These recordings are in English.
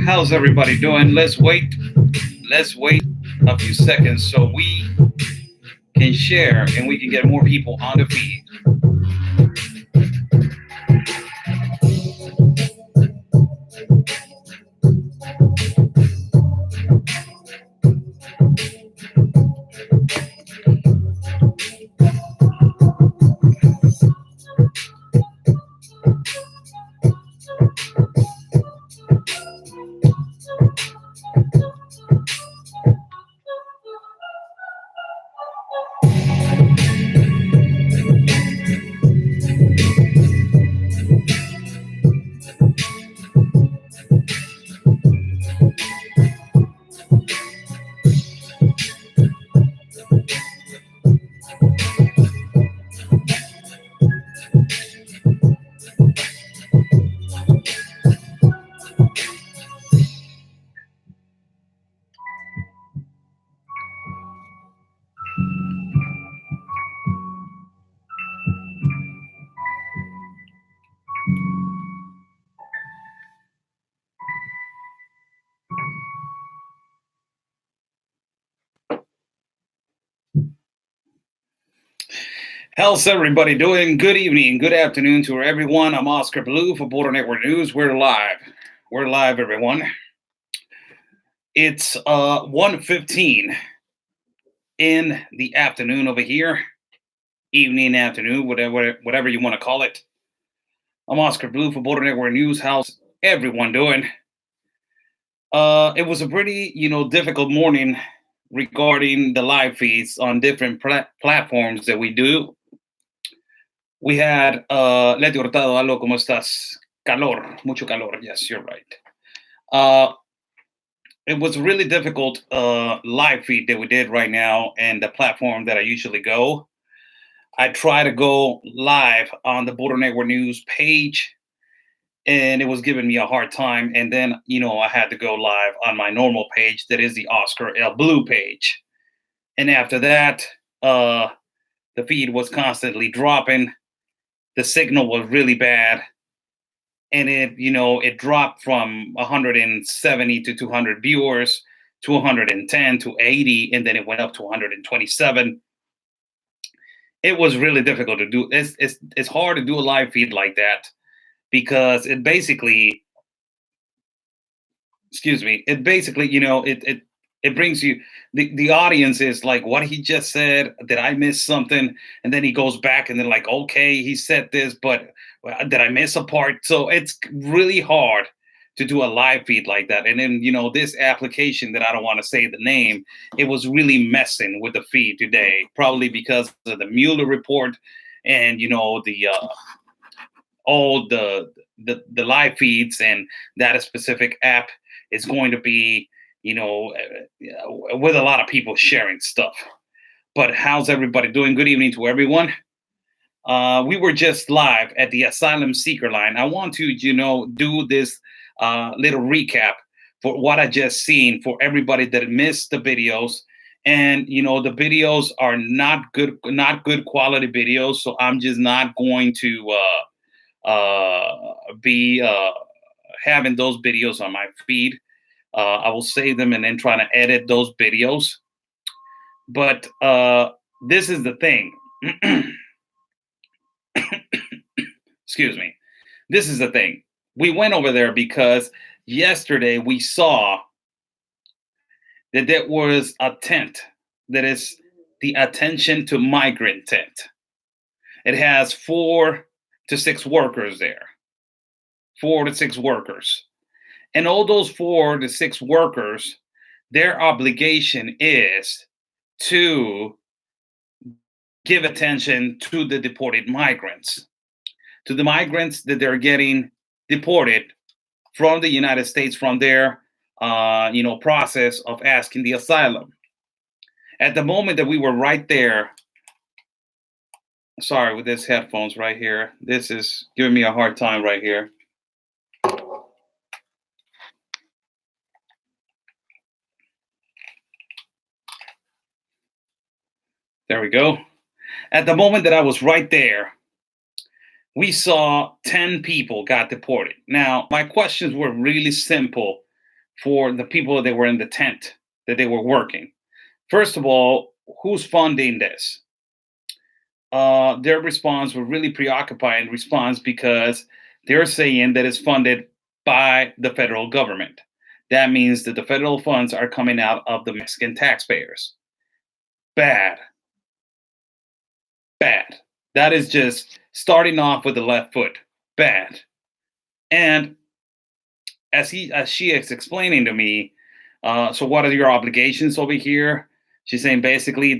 How's everybody doing? Let's wait. Let's wait a few seconds so we can share and we can get more people on the feed. How's everybody doing? Good evening, good afternoon to everyone. I'm Oscar Blue for Border Network News. We're live. We're live, everyone. It's 1:15 in the afternoon over here. Evening, afternoon, whatever you want to call it. I'm Oscar Blue for Border Network News. How's everyone doing? It was a pretty, difficult morning regarding the live feeds on different platforms that we do. We had Leti Hurtado. Aló, ¿cómo estás? Calor, mucho calor. Yes, you're right. It was a really difficult live feed that we did right now, and the platform that I usually go. I try to go live on the Border Network News page, and it was giving me a hard time. And then, I had to go live on my normal page, that is the Oscar L. Blue page. And after that, the feed was constantly dropping. The signal was really bad. And it dropped from 170 to 200 viewers to 110 to 80, and then it went up to 127. It was really difficult to do. It's hard to do a live feed like that because it basically, it brings you, the audience is like, what he just said, did I miss something? And then he goes back and then like, okay, he said this, but did I miss a part? So it's really hard to do a live feed like that. And then, this application that I don't want to say the name, it was really messing with the feed today, probably because of the Mueller report and, all the live feeds, and that specific app is going to be, with a lot of people sharing stuff. But how's everybody doing? Good evening to everyone. We were just live at the Assylum Seeker line. I want to, do this little recap for what I just seen for everybody that missed the videos. And, the videos are not good quality videos. So I'm just not going to be having those videos on my feed. I will save them and then try to edit those videos. But this is the thing. Excuse me. This is the thing. We went over there because yesterday we saw that there was a tent that is the Attention to Migrant tent. It has 4 to 6 workers there. 4 to 6 workers. And all those 4 to 6 workers, their obligation is to give attention to the deported migrants, to the migrants that they're getting deported from the United States, from their, process of asking the asylum. At the moment that we were right there, sorry, with this headphones right here, this is giving me a hard time right here. There we go. At the moment that I was right there, we saw 10 people got deported. Now, my questions were really simple for the people that were in the tent that they were working. First of all, who's funding this? Their response were really preoccupying response because they're saying that it's funded by the federal government. That means that the federal funds are coming out of the Mexican taxpayers. Bad, bad. That is just starting off with the left foot. Bad. And as she is explaining to me, so what are your obligations over here? She's saying basically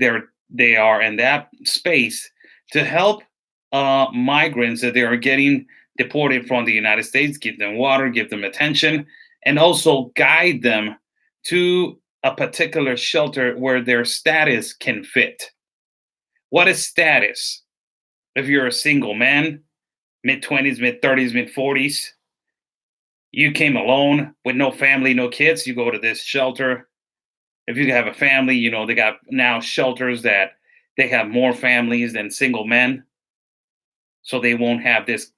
they are in that space to help migrants that they are getting deported from the United States, give them water, give them attention, and also guide them to a particular shelter where their status can fit. What is status? If you're a single man, mid 20s, mid 30s, mid 40s, you came alone with no family, no kids, you go to this shelter. If you have a family, they got now shelters that they have more families than single men. So they won't have this,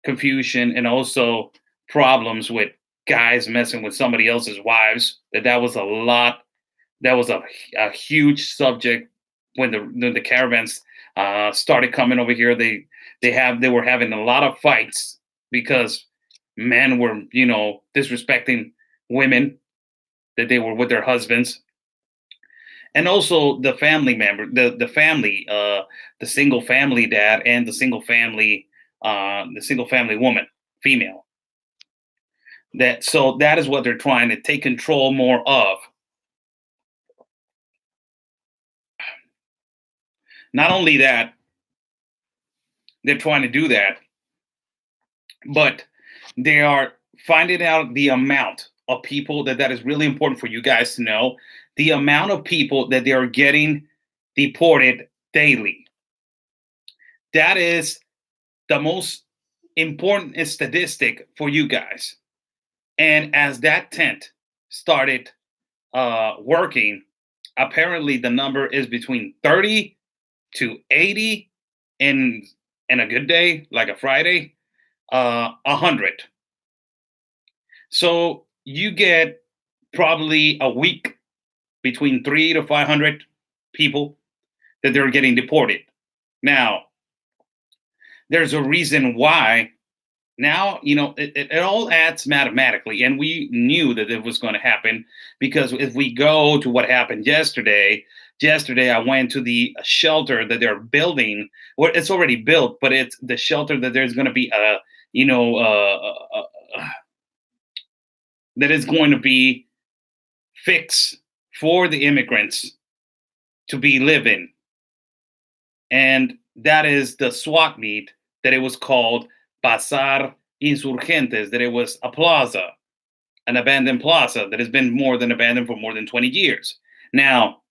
confusion and also problems with guys messing with somebody else's wives. That was a lot. That was a huge subject when the caravans started coming over here. They were having a lot of fights because men were, disrespecting women that they were with their husbands, and also the family member, the family, the single family dad and the single family woman, female. That is what they're trying to take control more of. Not only that, they're trying to do that, but they are finding out the amount of people that is really important for you guys to know, the amount of people that they are getting deported daily. That is the most important statistic for you guys. And as that tent started working, apparently the number is between 30 to 80 in a good day, like a Friday, 100. So you get probably a week between 3 to 500 people that they're getting deported. Now, there's a reason why. Now, it all adds mathematically, and we knew that it was going to happen because if we go to what happened yesterday, I went to the shelter that they're building. Well, it's already built, but it's the shelter that there's going to be that is going to be fixed for the immigrants to be living, and that is the swap meet that it was called Pasar Insurgentes, that it was a plaza, an abandoned plaza that has been more than abandoned for more than 20 years. Now,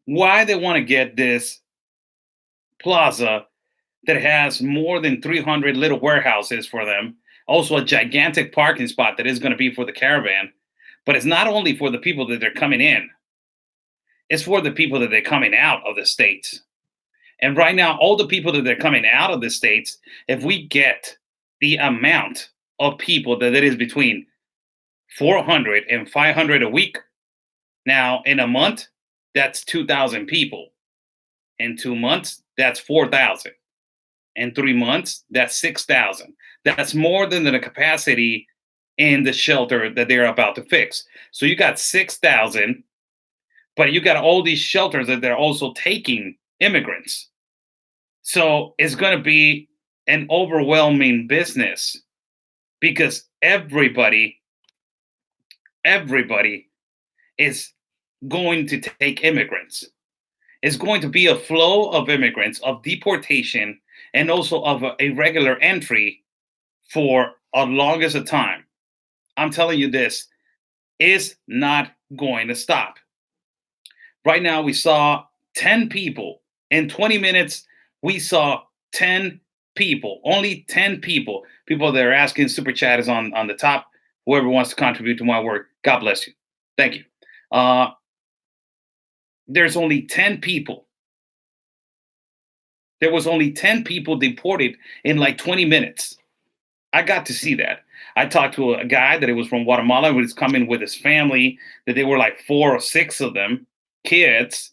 why they want to get this plaza that has more than 300 little warehouses for them, also a gigantic parking spot that is going to be for the caravan, but it's not only for the people that they're coming in, it's for the people that they're coming out of the states. And right now, all the people that they're coming out of the states, if we get the amount of people that it is between 400 and 500 a week, now in a month, that's 2,000 people. In 2 months, that's 4,000. In 3 months, that's 6,000. That's more than the capacity in the shelter that they're about to fix. So you got 6,000, but you got all these shelters that they're also taking immigrants. So it's going to be an overwhelming business because everybody is going to take immigrants. It's going to be a flow of immigrants, of deportation, and also of a regular entry for as long as a time. I'm telling you, this is not going to stop. Right now, we saw 10 people. In 20 minutes, we saw 10 people, only 10 people. People that are asking, super chat is on the top. Whoever wants to contribute to my work, God bless you. Thank you. There's only 10 people. There was only 10 people deported in like 20 minutes. I got to see that. I talked to a guy that it was from Guatemala who was coming with his family, that they were like 4 or 6 of them, kids,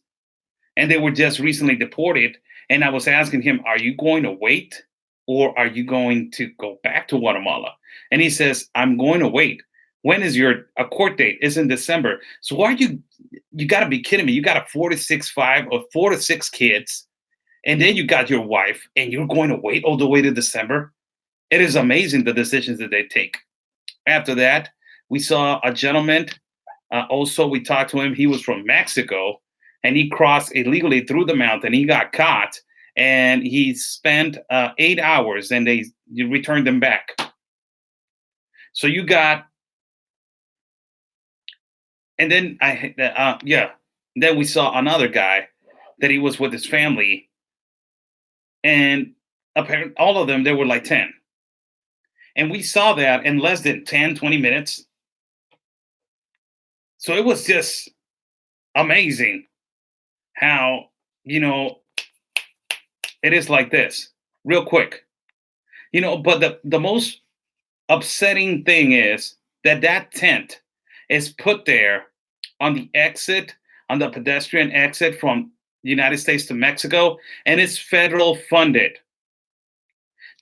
and they were just recently deported. And I was asking him, "Are you going to wait or are you going to go back to Guatemala?" And he says, "I'm going to wait. When is your a court date? It's in December. So why are you got to be kidding me. You got a 4 to 6 5 or 4 to 6 kids, and then you got your wife, and you're going to wait all the way to December." It is amazing the decisions that they take. After that, we saw a gentleman. Also, we talked to him. He was from Mexico, and he crossed illegally through the mountain. He got caught, and he spent 8 hours, and they returned him back. So you got, and then yeah. Then we saw another guy that he was with his family, and apparently all of them, they were like 10. And we saw that in less than 10, 20 minutes. So it was just amazing how, you know, it is like this real quick. But the most upsetting thing is that that tent is put there on the exit, on the pedestrian exit from the United States to Mexico, and it's federal funded.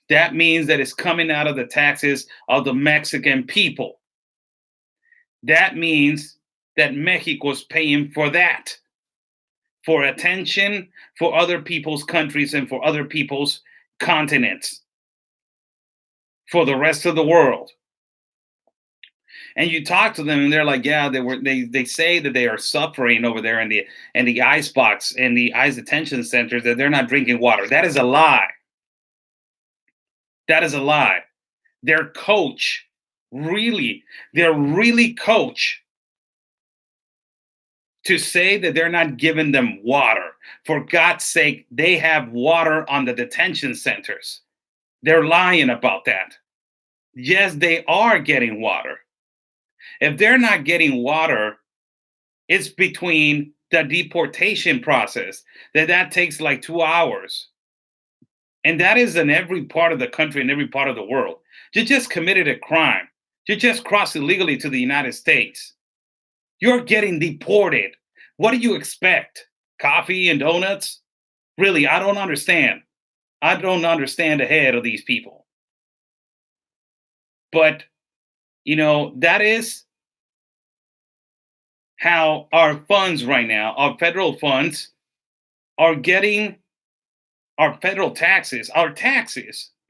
That means that it's coming out of the taxes of the Mexican people. That means that Mexico is paying for that, for attention for other people's countries and for other people's continents, for the rest of the world. And you talk to them, and they're like, yeah, they say that they are suffering over there in the ice box, in the ice detention centers, that they're not drinking water. That is a lie. That is a lie. Their coach, they're really coach to say that they're not giving them water. For God's sake, they have water on the detention centers. They're lying about that. Yes, they are getting water. If they're not getting water, it's between the deportation process that takes like 2 hours. And that is in every part of the country, in every part of the world. You just committed a crime. You just crossed illegally to the United States. You're getting deported. What do you expect? Coffee and donuts? Really, I don't understand. I don't understand the head of these people. But, that is how our funds right now, our federal funds, are getting our federal taxes,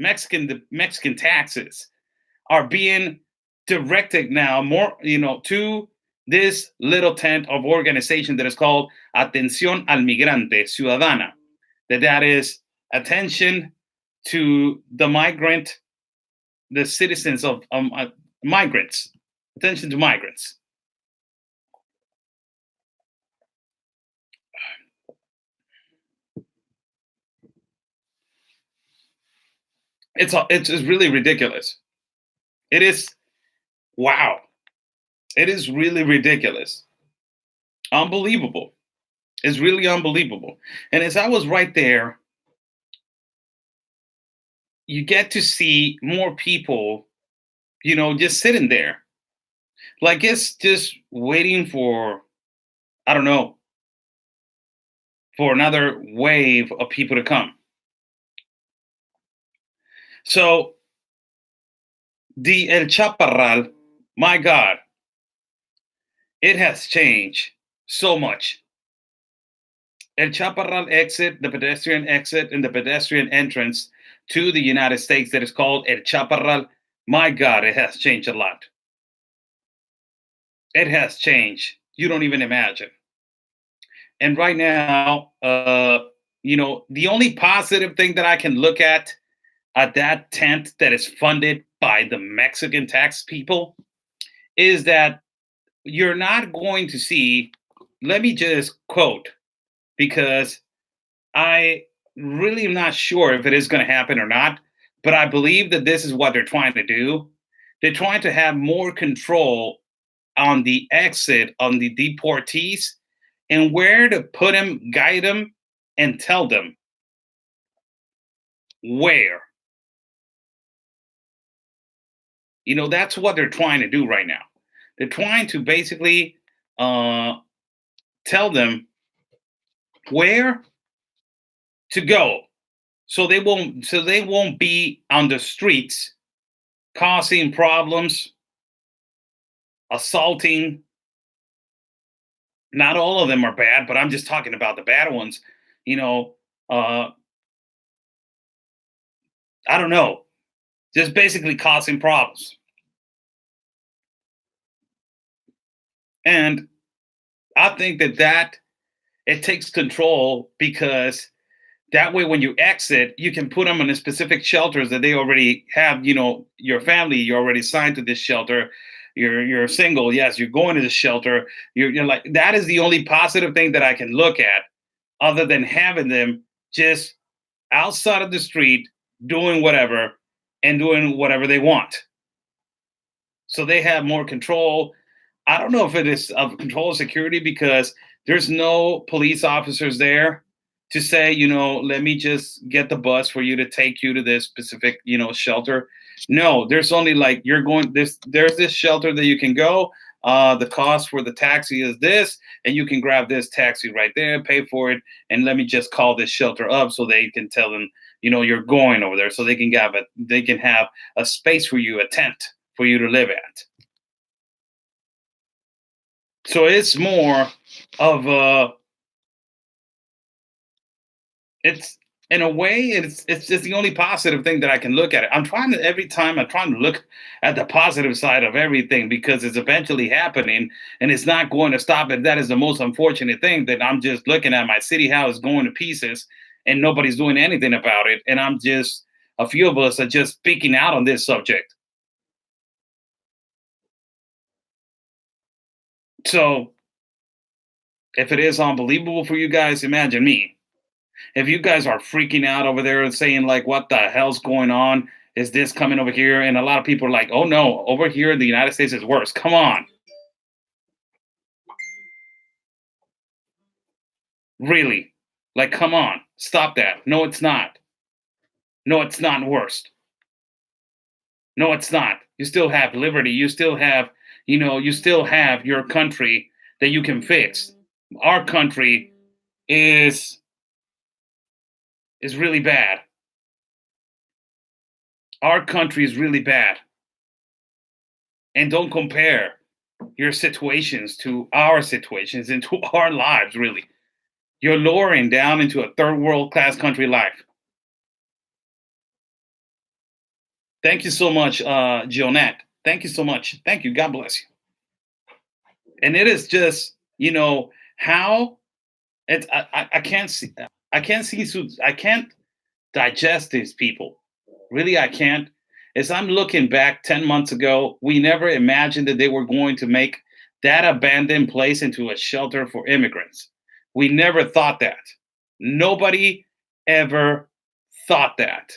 Mexican taxes, are being directed now more, to this little tent of organization that is called Atención al Migrante Ciudadana. That is attention to the migrant, the citizens of migrants, attention to migrants. It's really ridiculous. It is, wow. It is really ridiculous. Unbelievable. It's really unbelievable. And as I was right there, you get to see more people, just sitting there. Like it's just waiting for, I don't know, for another wave of people to come. So the El Chaparral, my God, it has changed so much. El Chaparral exit, the pedestrian exit, and the pedestrian entrance to the United States that is called El Chaparral, my God, it has changed a lot. It has changed. You don't even imagine. And right now, the only positive thing that I can look at that tent that is funded by the Mexican tax people is that you're not going to see, let me just quote, because I really am not sure if it is going to happen or not, but I believe that this is what they're trying to do. They're trying to have more control on the exit, on the deportees, and where to put them, guide them, and tell them where. That's what they're trying to do right now. They're trying to basically uh, tell them where to go, so they won't be on the streets causing problems, assaulting. Not all of them are bad, but I'm just talking about the bad ones. You know, uh, I don't know, just basically causing problems. And I think that it takes control, because that way, when you exit, you can put them in the specific shelters that they already have. Your family, you're already assigned to this shelter. You're single. Yes, you're going to the shelter. You're like, that is the only positive thing that I can look at, other than having them just outside of the street doing whatever and doing whatever they want. So they have more control. I don't know if it is of control of security, because there's no police officers there to say, let me just get the bus for you to take you to this specific, shelter. No, there's only like, you're going this, there's this shelter that you can go. The cost for the taxi is this, and you can grab this taxi right there, pay for it, and let me just call this shelter up so they can tell them, you're going over there, so they can have a space for you, a tent for you to live at. So it's more of a, it's in a way, it's just the only positive thing that I can look at it. Every time I'm trying to look at the positive side of everything, because it's eventually happening and it's not going to stop. And that is the most unfortunate thing, that I'm just looking at my city house going to pieces and nobody's doing anything about it. And a few of us are just speaking out on this subject. So if it is unbelievable for you guys, imagine me. If you guys are freaking out over there and saying like, what the hell's going on, is this coming over here? And a lot of people are like, oh no, over here in the United States is worse. Come on. Really? Like, come on, stop that. No, it's not. No, it's not worse. No, it's not. You still have liberty. You still have your country that you can fix. Our country is is really bad. Our country is really bad. And don't compare your situations to our situations and to our lives, really. You're lowering down into a third world class country life. Thank you so much, Jonette. Thank you so much. Thank you. God bless you. And it is just, how it's, I can't see, I can't digest these people. Really, I can't. As I'm looking back 10 months ago, we never imagined that they were going to make that abandoned place into a shelter for immigrants. We never thought that. Nobody ever thought that.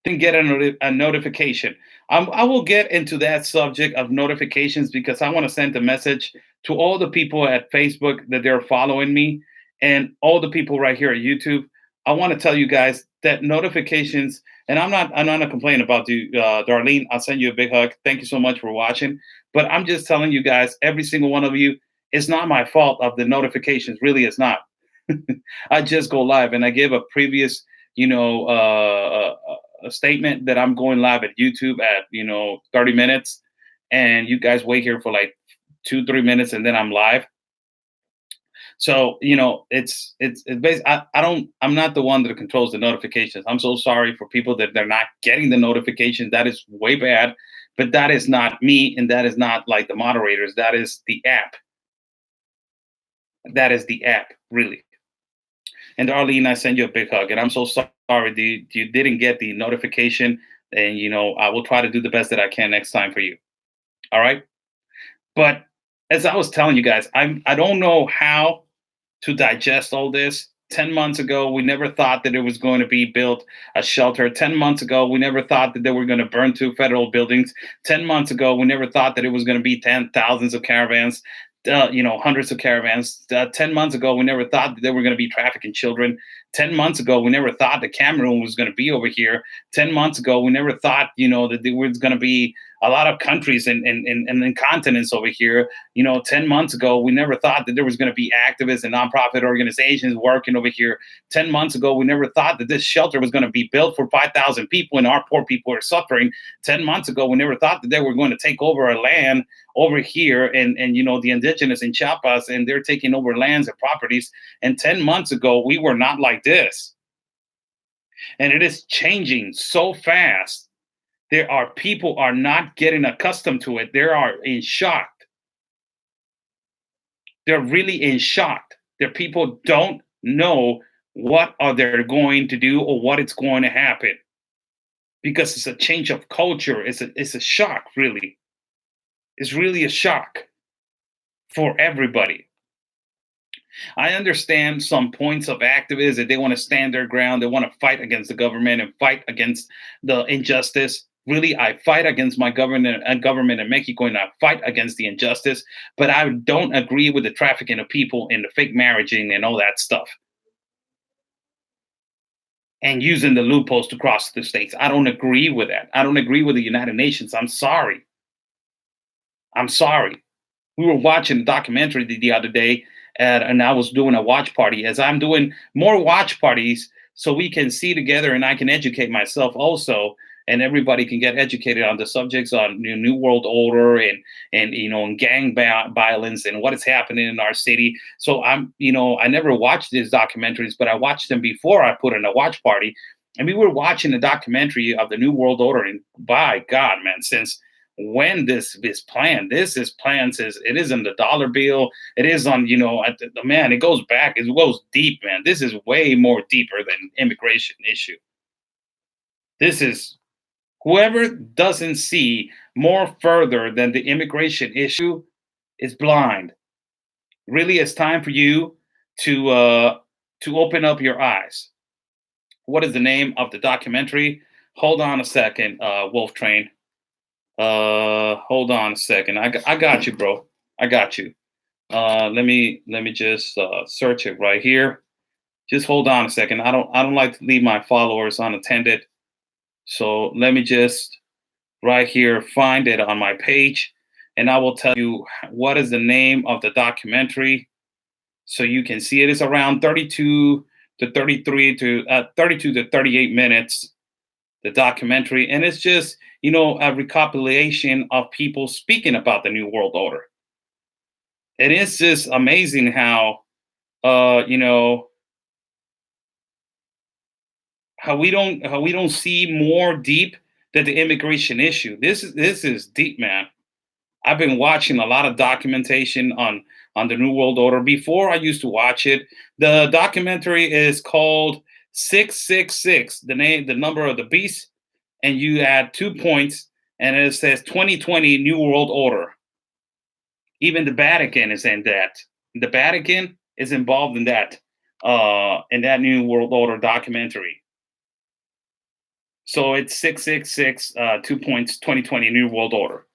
Didn't get a notification. I will get into that subject of notifications, because I want to send a message to all the people at Facebook that they're following me, and all the people right here at YouTube. I want to tell you guys that notifications, and I'm not complaining about you, Darlene. I'll send you a big hug. Thank you so much for watching. But I'm just telling you guys, every single one of you, it's not my fault of the notifications. Really, it's not. I just go live, and I give a previous, a statement that I'm going live at YouTube at 30 minutes, and you guys wait here for like 2 3 minutes, and then I'm live. So I'm not the one that controls the notifications. I'm so sorry for people that they're not getting the notifications. That is way bad. But that is not me, and that is not like the moderators. That is the app. That is the app, really. And Arlene, I send you a big hug, and I'm so sorry you didn't get the notification. And I will try to do the best that I can next time for you. All right. But as I was telling you guys, I don't know how to digest all this. 10 months ago, we never thought that it was going to be built a shelter. 10 months ago, we never thought that they were going to burn two federal buildings. 10 months ago, we never thought that it was going to be thousands of caravans, hundreds of caravans. 10 months ago, we never thought that they were going to be trafficking children. 10 months ago, we never thought that Cameroon was going to be over here. 10 months ago, we never thought, that there was going to be a lot of countries and continents over here. 10 months ago, we never thought that there was going to be activists and nonprofit organizations working over here. 10 months ago, we never thought that this shelter was going to be built for 5,000 people and our poor people are suffering. 10 months ago, we never thought that they were going to take over our land over here and the indigenous in Chiapas, and they're taking over lands and properties. And 10 months ago, we were not like this. And it is changing so fast. There are people are not getting accustomed to it. They are in shock. They're really in shock. Their people don't know what are they going to do or what it's going to happen, because it's a change of culture. It's a shock, really. It's really a shock for everybody. I understand some points of activists that they want to stand their ground. They want to fight against the government and fight against the injustice. Really, I fight against my government in Mexico, and I fight against the injustice. But I don't agree with the trafficking of people and the fake marriaging and all that stuff, and using the loopholes to cross the states. I don't agree with that. I don't agree with the United Nations. I'm sorry. I'm sorry. We were watching a documentary the other day, and I was doing a watch party. As I'm doing more watch parties, so we can see together, and I can educate myself also, and everybody can get educated on the subjects on New World Order and gang violence and what is happening in our city. So I never watched these documentaries, but I watched them before I put in a watch party, and we were watching a documentary of the New World Order. And by God, man, since when this is planned. This is planned since it is in the dollar bill. It is on, man, it goes back. It goes deep, man. This is way more deeper than immigration issue. This is whoever doesn't see more further than the immigration issue is blind. Really, it's time for you to open up your eyes. What is the name of the documentary? Hold on a second, Wolf Train. Hold on a second. I got you, bro. I got you. Let me just search it right here. Just hold on a second. I don't like to leave my followers unattended. So let me just right here find it on my page, and I will tell you what is the name of the documentary, so you can see it. Is around 32 to 33 to 32 to 38 minutes. The documentary, and it's just a recopilation of people speaking about the New World Order. It is just amazing how how we don't see more deep than the immigration issue. This is deep, man. I've been watching a lot of documentation on the New World Order. Before I used to watch it. The documentary is called 666, the number of the beast, and you add 2 points, and it says 2020 New World Order. Even the Vatican is in that. The Vatican is involved in that New World Order documentary. So it's 666, 2 points, 2020 New World Order.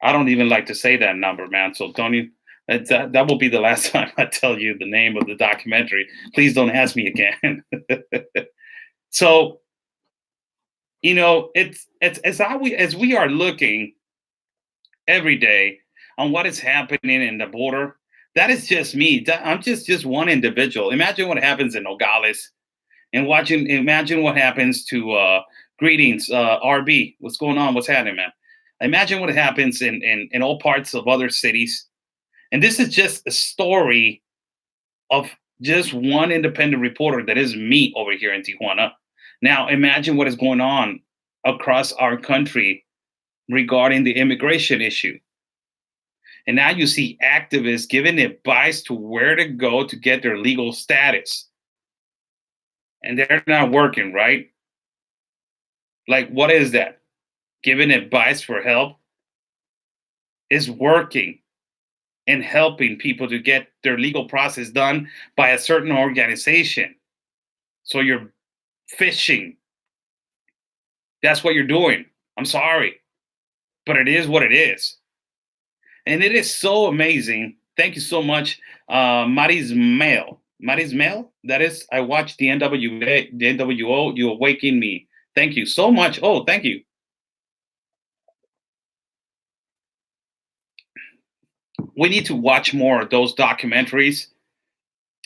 I don't even like to say that number, man. So don't you? That will be the last time I tell you the name of the documentary. Please don't ask me again. So, it's as we are looking every day on what is happening in the border. That is just me. I'm just one individual. Imagine what happens in Nogales, and imagine what happens to greetings, RB. What's going on? What's happening, man? Imagine what happens in all parts of other cities. And this is just a story of just one independent reporter that is me over here in Tijuana. Now, imagine what is going on across our country regarding the immigration issue. And now you see activists giving advice to where to go to get their legal status. And they're not working, right? Like, what is that? Giving advice for help is working and helping people to get their legal process done by a certain organization. So you're fishing. That's what you're doing. I'm sorry, but it is what it is. And it is so amazing. Thank you so much, Maris Mail. Marismel, that is, I watched the NWA, the NWO. You awaken me. Thank you so much. Oh, thank you. We need to watch more of those documentaries.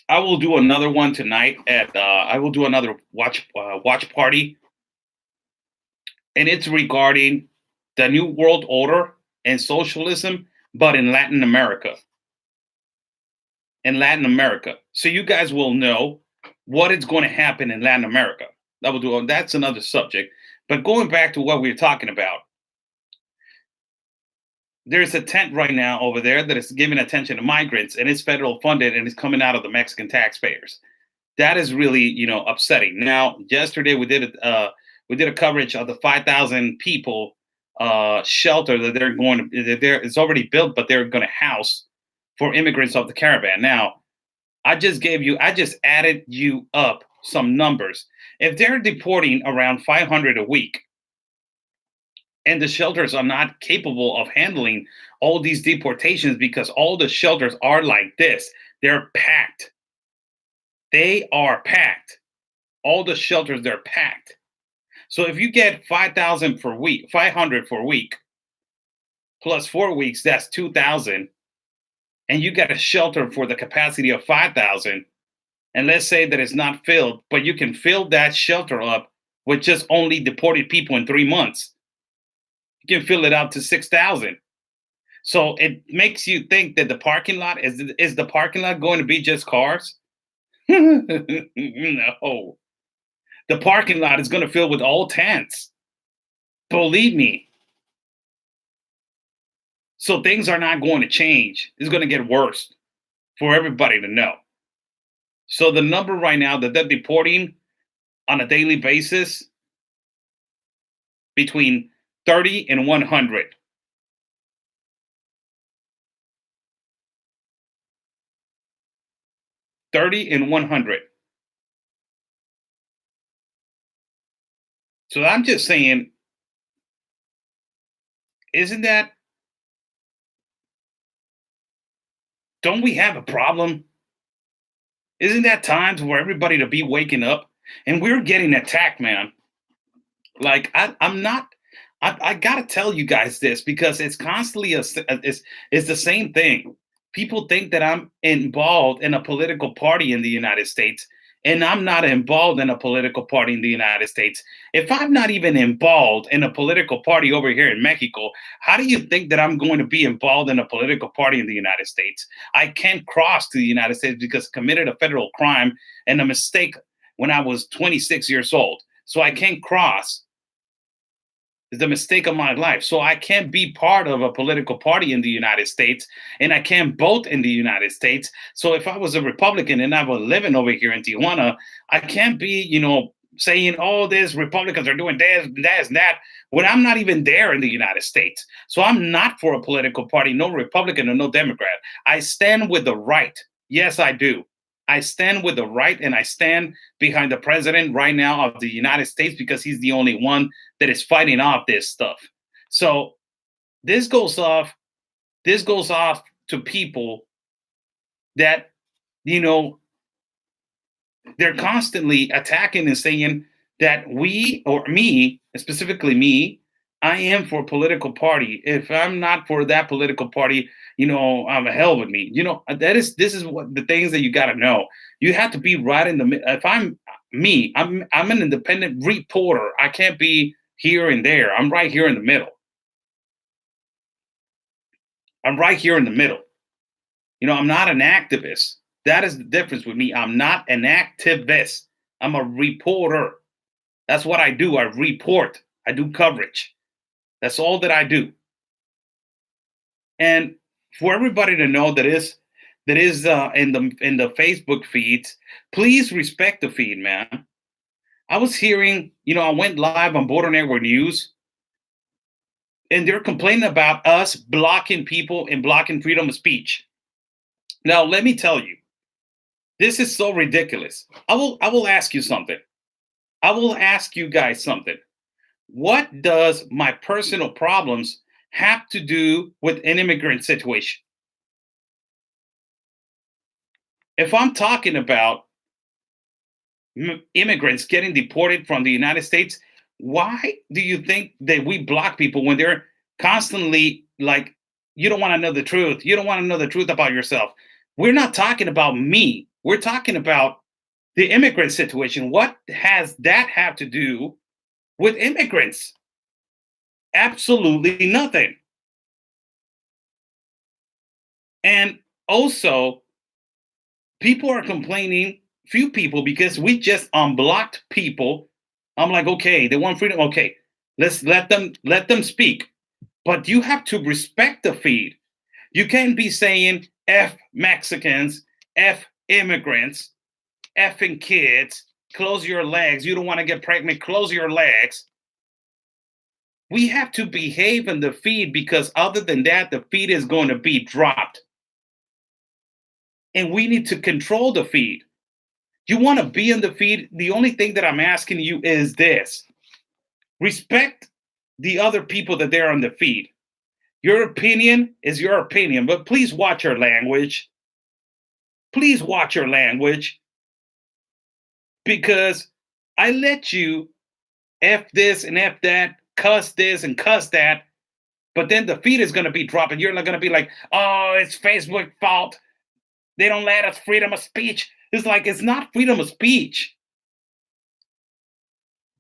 I will do another one tonight. I will do another watch party, and it's regarding the New World Order and socialism, but in Latin America. In Latin America, so you guys will know what is going to happen in Latin America. That will do. That's another subject. But going back to what we we're talking about, there's a tent right now over there that is giving attention to migrants, and it's federal funded, and it's coming out of the Mexican taxpayers. That is really, upsetting. Now, yesterday we did a coverage of the 5,000 people shelter that they're going to. That they're, it's already built, but they're going to house for immigrants of the caravan. Now, I just added you up some numbers. If they're deporting around 500 a week, and the shelters are not capable of handling all these deportations because all the shelters are like this, they're packed. They are packed. All the shelters, they're packed. So if you get 5,000 per week, 500 for a week, plus 4 weeks, that's 2,000. And you get a shelter for the capacity of 5,000. And let's say that it's not filled, but you can fill that shelter up with just only deported people in 3 months. You can fill it up to 6,000. So it makes you think that the parking lot is the parking lot going to be just cars? No. The parking lot is going to fill with all tents. Believe me. So things are not going to change. It's going to get worse for everybody to know. So the number right now that they're deporting on a daily basis, between 30 and 100. 30 and 100. So I'm just saying, isn't that, don't we have a problem? Isn't that time for everybody to be waking up? And we're getting attacked, man. Like I'm not. I gotta tell you guys this because it's constantly it's the same thing. People think that I'm involved in a political party in the United States, and I'm not involved in a political party in the United States. If I'm not even involved in a political party over here in Mexico, how do you think that I'm going to be involved in a political party in the United States? I can't cross to the United States because I committed a federal crime and a mistake when I was 26 years old. So I can't cross. It's the mistake of my life. So I can't be part of a political party in the United States, and I can't vote in the United States. So if I was a Republican and I was living over here in Tijuana, I can't be, saying, oh, these Republicans are doing this, that, and that, when I'm not even there in the United States. So I'm not for a political party, no Republican or no Democrat. I stand with the right. Yes, I do. I stand with the right, and I stand behind the president right now of the United States because he's the only one that is fighting off this stuff. So this goes off. This goes off to people that, you know, they're constantly attacking and saying that we, or me, specifically me, I am for a political party. If I'm not for that political party, I'm a hell with me. This is what the things that you got to know. You have to be right in the middle. If I'm me, I'm an independent reporter. I can't be here and there. I'm right here in the middle. I'm right here in the middle. I'm not an activist. That is the difference with me. I'm not an activist. I'm a reporter. That's what I do. I report. I do coverage. That's all that I do. And for everybody to know that is in the Facebook feeds, please respect the feed, man. I was hearing, I went live on Border Network News, and they're complaining about us blocking people and blocking freedom of speech. Now, let me tell you, this is so ridiculous. I will ask you something. I will ask you guys something. What does my personal problems have to do with an immigrant situation? If I'm talking about immigrants getting deported from the United States, why do you think that we block people when they're constantly like, you don't want to know the truth? You don't want to know the truth about yourself. We're not talking about me. We're talking about the immigrant situation. What has that have to do with immigrants? Absolutely nothing. And also, people are complaining, few people, because we just unblocked people. I'm like, okay, they want freedom. Okay, let's let them speak. But you have to respect the feed. You can't be saying F Mexicans, F immigrants, effing kids, close your legs. You don't want to get pregnant, close your legs. We have to behave in the feed because other than that, the feed is going to be dropped. And we need to control the feed. You want to be in the feed. The only thing that I'm asking you is this: respect the other people that they're on the feed. Your opinion is your opinion, but please watch your language. Please watch your language because I let you F this and F that, cuss this and cuss that, but then the feed is going to be dropping. You're not going to be like, oh, it's Facebook fault. They don't let us freedom of speech. It's like, it's not freedom of speech.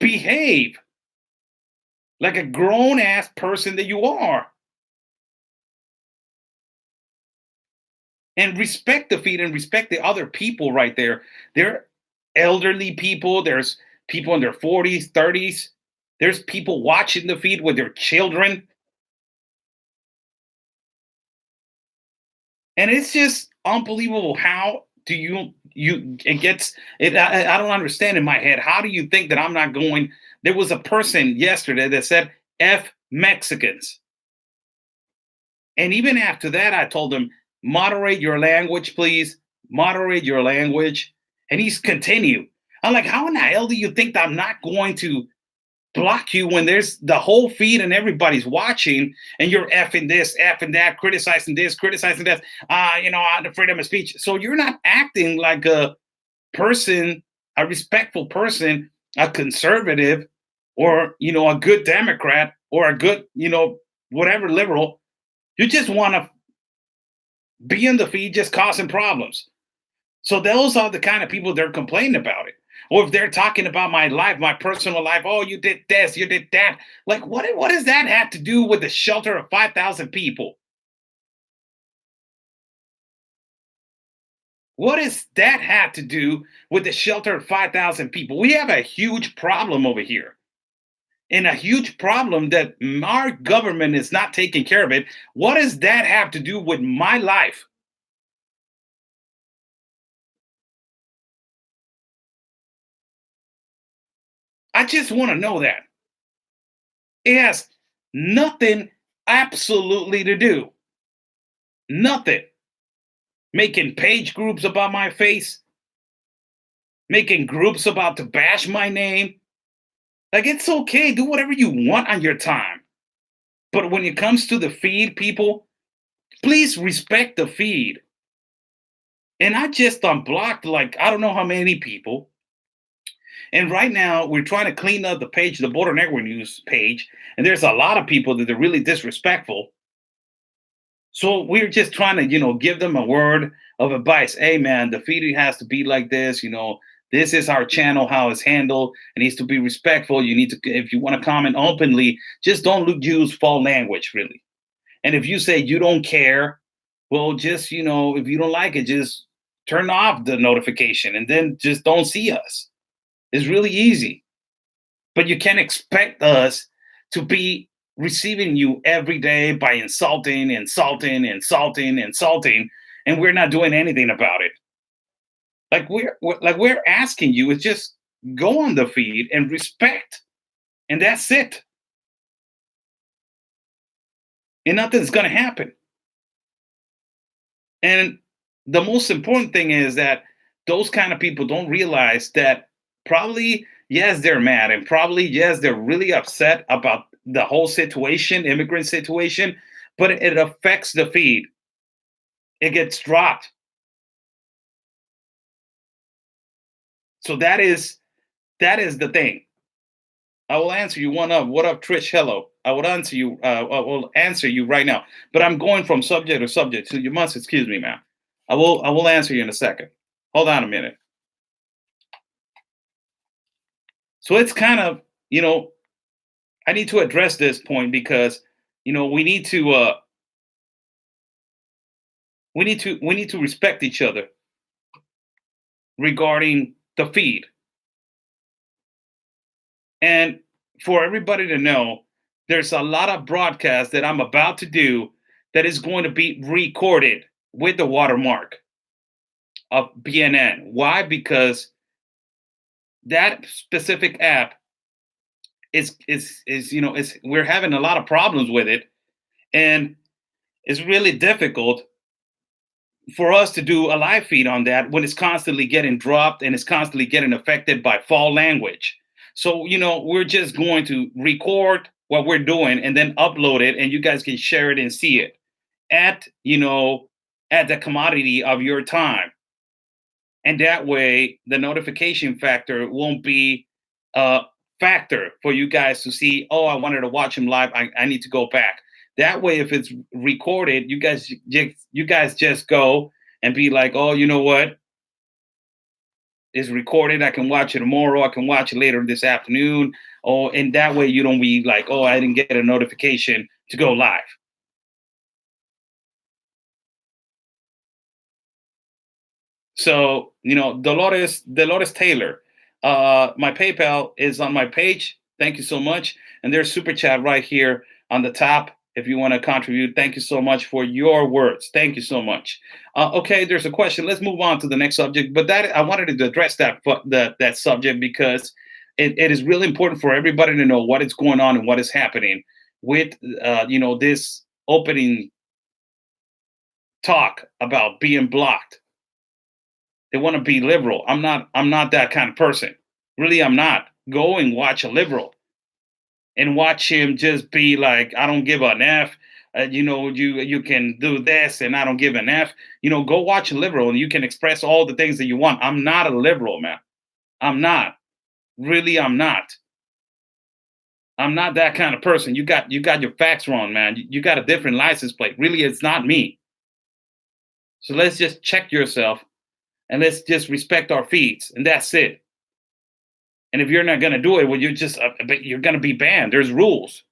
Behave like a grown ass person that you are and respect the feed and respect the other people right there. They're elderly people. There's people in their 40s, 30s. There's people watching the feed with their children. And it's just unbelievable. How do you it gets it I don't understand in my head. How do you think that I'm not going? There was a person yesterday that said F Mexicans. And even after that, I told him, moderate your language, please. Moderate your language. And he's continued. I'm like, how in the hell do you think that I'm not going to block you when there's the whole feed and everybody's watching and you're effing this, effing that, criticizing this, criticizing that, the freedom of speech. So you're not acting like a person, a respectful person, a conservative, or a good Democrat or a good, whatever liberal. You just want to be in the feed just causing problems. So those are the kind of people they're complaining about it. Or if they're talking about my life, my personal life, oh, you did this, you did that. Like, what does that have to do with the shelter of 5,000 people? What does that have to do with the shelter of 5,000 people? We have a huge problem over here. And a huge problem that our government is not taking care of it. What does that have to do with my life? I just want to know that. It has nothing absolutely to do. Nothing. Making page groups about my face, making groups about to bash my name. Like, it's okay. Do whatever you want on your time. But when it comes to the feed, people, please respect the feed. And I just unblocked like I don't know how many people. And right now we're trying to clean up the page, the Border Network News page, and there's a lot of people that are really disrespectful. So we're just trying to, give them a word of advice. Hey, man, the feed has to be like this. This is our channel, how it's handled. It needs to be respectful. You need to, if you want to comment openly, just don't use foul language, really. And if you say you don't care, well, just, if you don't like it, just turn off the notification and then just don't see us. It's really easy. But you can't expect us to be receiving you every day by insulting, insulting, insulting, insulting, and we're not doing anything about it. Like we're asking you is just go on the feed and respect, and that's it. And nothing's gonna happen. And the most important thing is that those kind of people don't realize that probably, yes, they're mad, and probably, yes, they're really upset about the whole situation, immigrant situation, but it affects the feed. It gets dropped. So that is the thing. I will answer you one up. What up, Trish? Hello. I will answer you. I will answer you right now. But I'm going from subject to subject, so you must excuse me, ma'am. I will answer you in a second. Hold on a minute. So it's kind of, you know I need to address this point because we need to respect each other regarding the feed. And for everybody to know, there's a lot of broadcasts that I'm about to do that is going to be recorded with the watermark of BNN. Why? Because that specific app is we're having a lot of problems with it, and it's really difficult for us to do a live feed on that when it's constantly getting dropped and it's constantly getting affected by foul language. So, we're just going to record what we're doing and then upload it, and you guys can share it and see it at, at the commodity of your time. And that way, the notification factor won't be a factor for you guys to see, oh, I wanted to watch him live. I need to go back. That way, if it's recorded, you guys just go and be like, oh, you know what? It's recorded. I can watch it tomorrow. I can watch it later this afternoon. Oh, and that way you don't be like, oh, I didn't get a notification to go live. So, Dolores Taylor. My PayPal is on my page. Thank you so much. And there's super chat right here on the top. If you want to contribute, thank you so much for your words. Thank you so much. Okay, there's a question. Let's move on to the next subject. But that I wanted to address that subject because it is really important for everybody to know what is going on and what is happening with this opening talk about being blocked. They want to be liberal. I'm not that kind of person. Really, I'm not. Go and watch a liberal and watch him just be like, I don't give an F. You can do this and I don't give an F. Go watch a liberal and you can express all the things that you want. I'm not a liberal, man. I'm not. Really, I'm not. I'm not that kind of person. You got your facts wrong, man. You got a different license plate. Really, it's not me. So let's just check yourself and let's just respect our feeds, and that's it. And if you're not going to do it, well, you're going to be banned. There's rules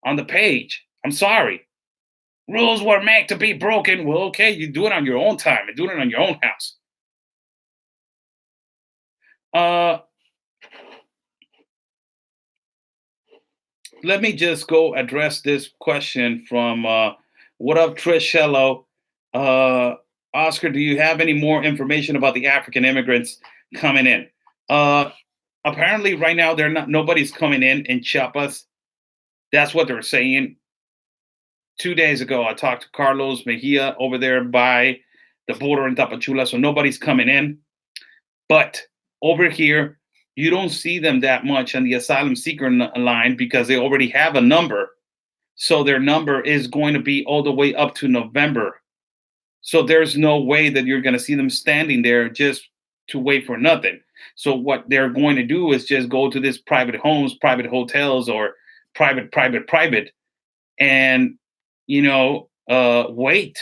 on the page. I'm sorry. Rules were meant to be broken. Well, okay, you do it on your own time and do it on your own house. Uh, Let me just go address this question from what up, Trish? Hello. Uh, Oscar, do you have any more information about the African immigrants coming in? Uh, Apparently, right now, nobody's coming in Chiapas. That's what they're saying. 2 days ago, I talked to Carlos Mejia over there by the border in Tapachula, so nobody's coming in. But over here, you don't see them that much on the asylum seeker line because they already have a number. So their number is going to be all the way up to November. So there's no way that you're going to see them standing there just to wait for nothing. So what they're going to do is just go to this private homes, private hotels, or private, and wait.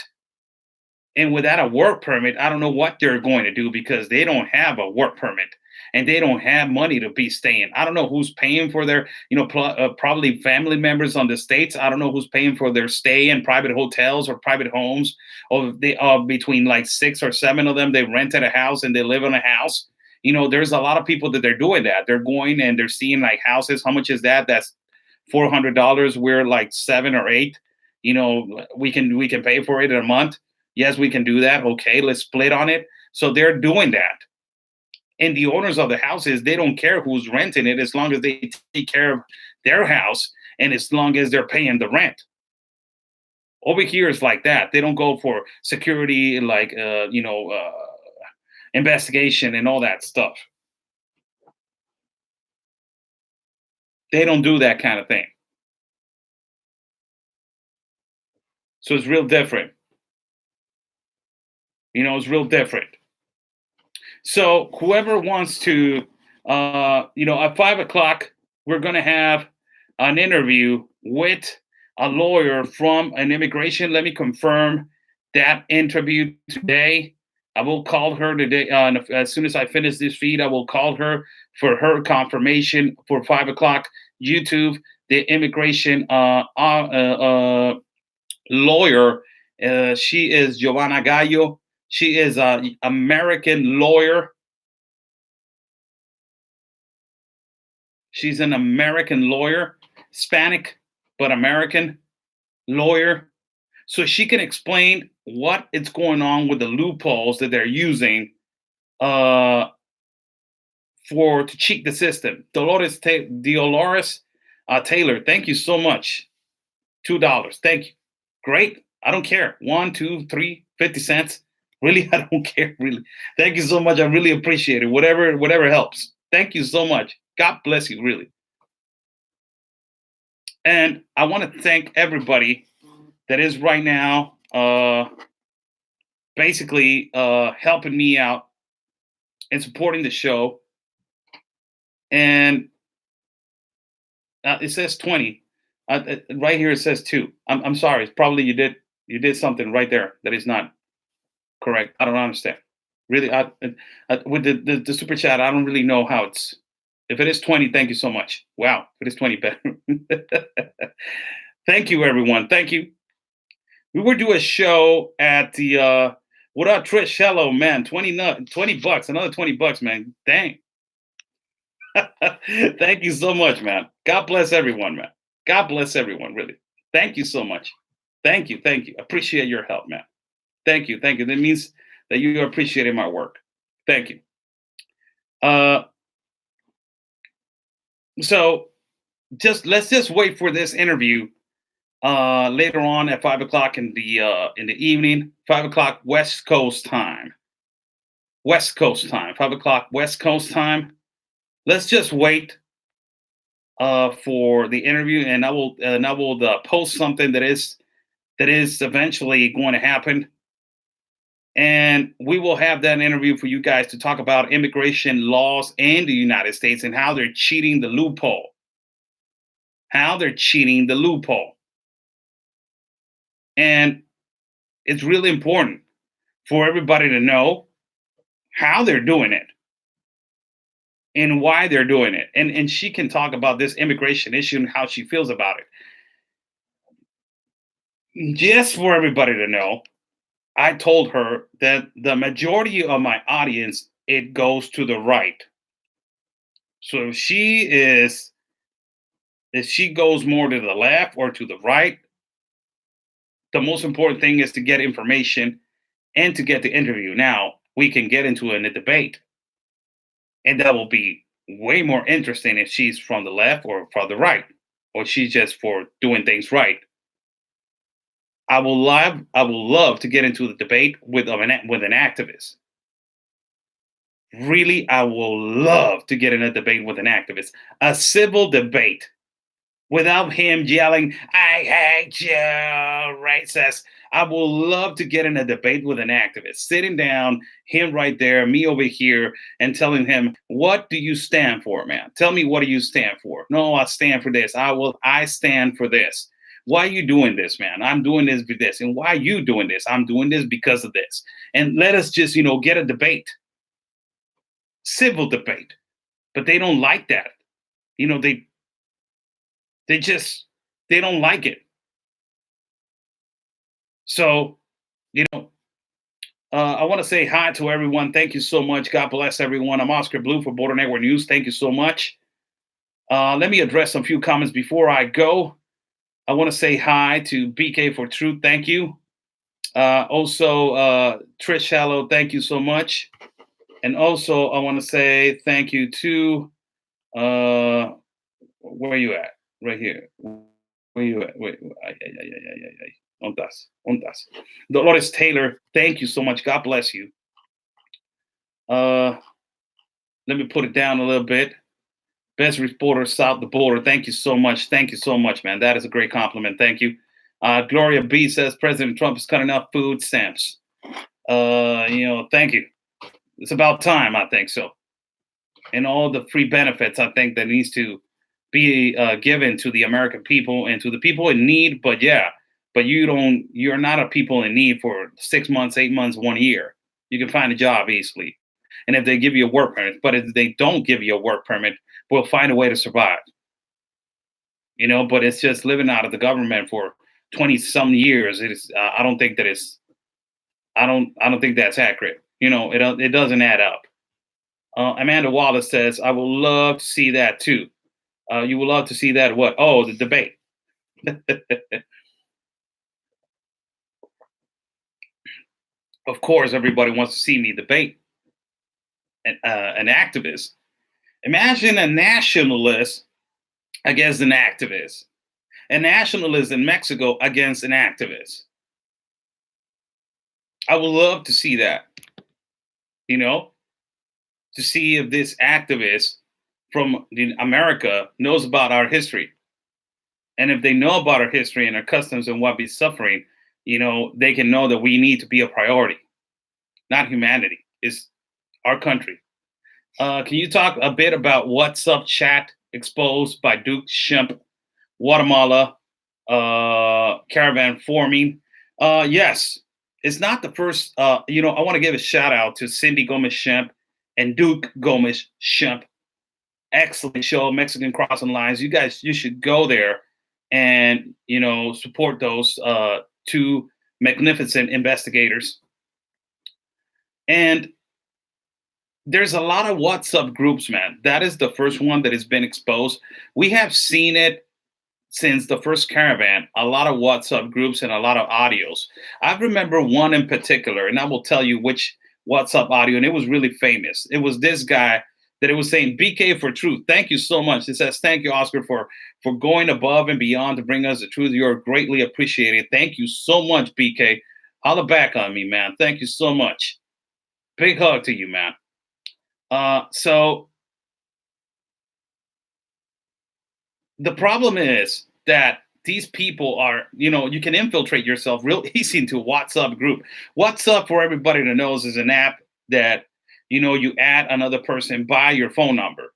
And without a work permit, I don't know what they're going to do because they don't have a work permit and they don't have money to be staying. I don't know who's paying for their, probably family members on the states. I don't know who's paying for their stay in private hotels or private homes. Or they between like 6 or 7 of them, they rented a house and they live in a house. There's a lot of people that they're doing that. They're going and they're seeing like houses. How much is that? That's $400. We're like 7 or 8. We can pay for it in a month. Yes, we can do that. Okay, let's split on it. So they're doing that. And the owners of the houses, they don't care who's renting it as long as they take care of their house and as long as they're paying the rent. Over here is like that. They don't go for security, like, investigation and all that stuff. They don't do that kind of thing. So it's real different. It's real different. So whoever wants to, at 5 o'clock, we're going to have an interview with a lawyer from an immigration. Let me confirm that interview today. I will call her today. As soon as I finish this feed, I will call her for her confirmation for 5 o'clock. YouTube, the immigration lawyer. She is Giovanna Gallo. She is an American lawyer. She's an American lawyer, Hispanic, but American lawyer. So she can explain what is going on with the loopholes that they're using uh, for to cheat the system. Dolores Taylor, thank you so much. $2. Thank you. Great. I don't care. 1, 2, 3, 50 cents. Really, I don't care. Really. Thank you so much. I really appreciate it. Whatever helps. Thank you so much. God bless you, really. And I want to thank everybody that is right now basically helping me out and supporting the show. And it says 20. Right here it says 2. I'm sorry. It's probably you did something right there that is not correct. I don't understand. Really, with the super chat, I don't really know how it's. If it is 20, thank you so much. Wow, if it is 20, better. Thank you, everyone. Thank you. We were doing a show at the what up, Trish? Hello, man. 20 bucks, another $20, man. Dang. Thank you so much, man. God bless everyone, man. God bless everyone, really. Thank you so much. Thank you. Appreciate your help, man. Thank you. That means that you appreciated my work. Thank you. So let's just wait for this interview later on at 5 o'clock in the evening, 5 o'clock West Coast time. 5 o'clock West Coast time. Let's just wait for the interview, and I will post something that is eventually going to happen. And we will have that interview for you guys to talk about immigration laws in the United States and how they're cheating the loophole. And it's really important for everybody to know how they're doing it and why they're doing it. And she can talk about this immigration issue and how she feels about it. Just for everybody to know, I told her that the majority of my audience, it goes to the right. So if she goes more to the left or to the right, the most important thing is to get information and to get the interview. Now we can get into a debate, and that will be way more interesting if she's from the left or from the right, or she's just for doing things right. I will love to get into the debate with an activist. Really, I will love to get in a debate with an activist, a civil debate, without him yelling, "I hate you," racist. I will love to get in a debate with an activist, sitting down, him right there, me over here, and telling him, "What do you stand for, man? Tell me, what do you stand for?" "No, I stand for this. I stand for this." "Why are you doing this, man?" "I'm doing this for this." "And why are you doing this?" "I'm doing this because of this." And let us just, get a debate, civil debate. But they don't like that. They don't like it. So, I want to say hi to everyone. Thank you so much. God bless everyone. I'm Oscar Blue for Border Network News. Thank you so much. Let me address some few comments before I go. I want to say hi to BK for Truth. Thank you. Also, Trish Shallow, thank you so much. And also, I want to say thank you to, where are you at? Right here. Where you at? Wait. Ontas. Dolores Taylor, thank you so much. God bless you. Let me put it down a little bit. Best reporter south the border. Thank you so much. Thank you so much, man. That is a great compliment. Thank you. Gloria B says President Trump is cutting off food stamps. Thank you. It's about time, I think so. And all the free benefits, I think that needs to be given to the American people and to the people in need. But yeah, but you're not a people in need for 6 months, 8 months, 1 year. You can find a job easily. And if they give you a work permit, but if they don't give you a work permit, we'll find a way to survive. But it's just living out of the government for 20 some years. I don't think that it's, I don't think that's accurate. It doesn't add up. Amanda Wallace says, I would love to see that too. You would love to see that what? Oh, the debate. Of course, everybody wants to see me debate an activist. Imagine a nationalist against an activist, a nationalist in Mexico against an activist. I would love to see that, you know, to see if this activist from America knows about our history. And if they know about our history and our customs and what we're suffering, they can know that we need to be a priority, not humanity. It's our country. Can you talk a bit about what's up chat exposed by Duke Shemp, Guatemala caravan forming? Yes, it's not the first. I want to give a shout out to Cindy Gomez Shemp and Duke Gomez Shemp. Excellent show, Mexican Crossing Lines. You guys, you should go there and support those two magnificent investigators. And there's a lot of WhatsApp groups, man. That is the first one that has been exposed. We have seen it since the first caravan, a lot of WhatsApp groups and a lot of audios. I remember one in particular, and I will tell you which WhatsApp audio, and it was really famous. It was this guy that it was saying, BK for truth. Thank you so much. It says, thank you, Oscar, for going above and beyond to bring us the truth. You're greatly appreciated. Thank you so much, BK. Holla back on me, man. Thank you so much. Big hug to you, man. So the problem is that these people are, you can infiltrate yourself real easy into a WhatsApp group. WhatsApp, for everybody that knows, is an app that, you add another person by your phone number.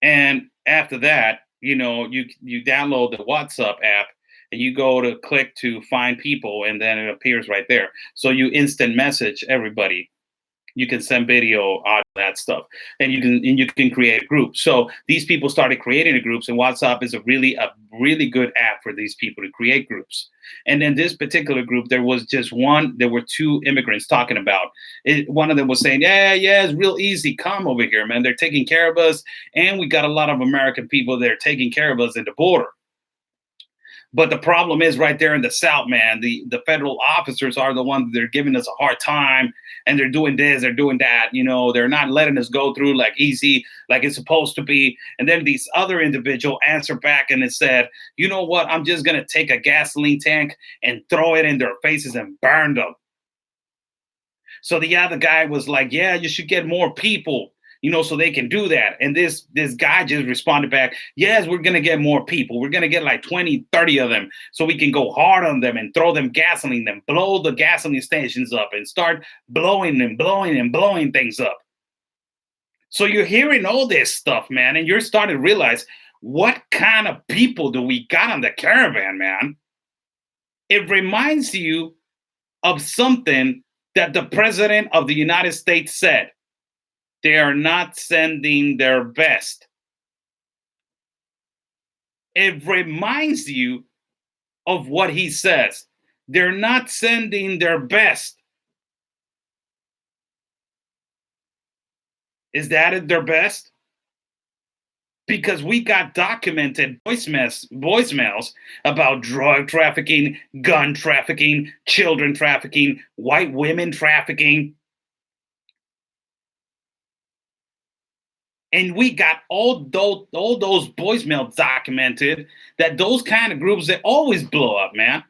And after that, you download the WhatsApp app and you go to click to find people, and then it appears right there. So you instant message everybody. You can send video, all that stuff, and you can create a group. So these people started creating the groups, and WhatsApp is a really good app for these people to create groups. And in this particular group, there was just one. There were two immigrants talking about it. One of them was saying, "Yeah, it's real easy. Come over here, man. They're taking care of us, and we got a lot of American people that are taking care of us at the border." But the problem is right there in the South, man, the federal officers are the ones that are giving us a hard time, and they're doing this, they're doing that. They're not letting us go through like easy, like it's supposed to be. And then these other individual answered back and it said, you know what? I'm just going to take a gasoline tank and throw it in their faces and burn them. So the other guy was like, yeah, you should get more people, so they can do that. And this guy just responded back, yes, we're going to get more people. We're going to get like 20, 30 of them so we can go hard on them and throw them gasoline, and blow the gasoline stations up and start blowing and blowing and blowing things up. So you're hearing all this stuff, man, and you're starting to realize, what kind of people do we got on the caravan, man? It reminds you of something that the president of the United States said. They are not sending their best. It reminds you of what he says. They're not sending their best. Is that their best? Because we got documented voicemails about drug trafficking, gun trafficking, children trafficking, white women trafficking. And we got all those voicemails documented, that those kind of groups, that always blow up, man.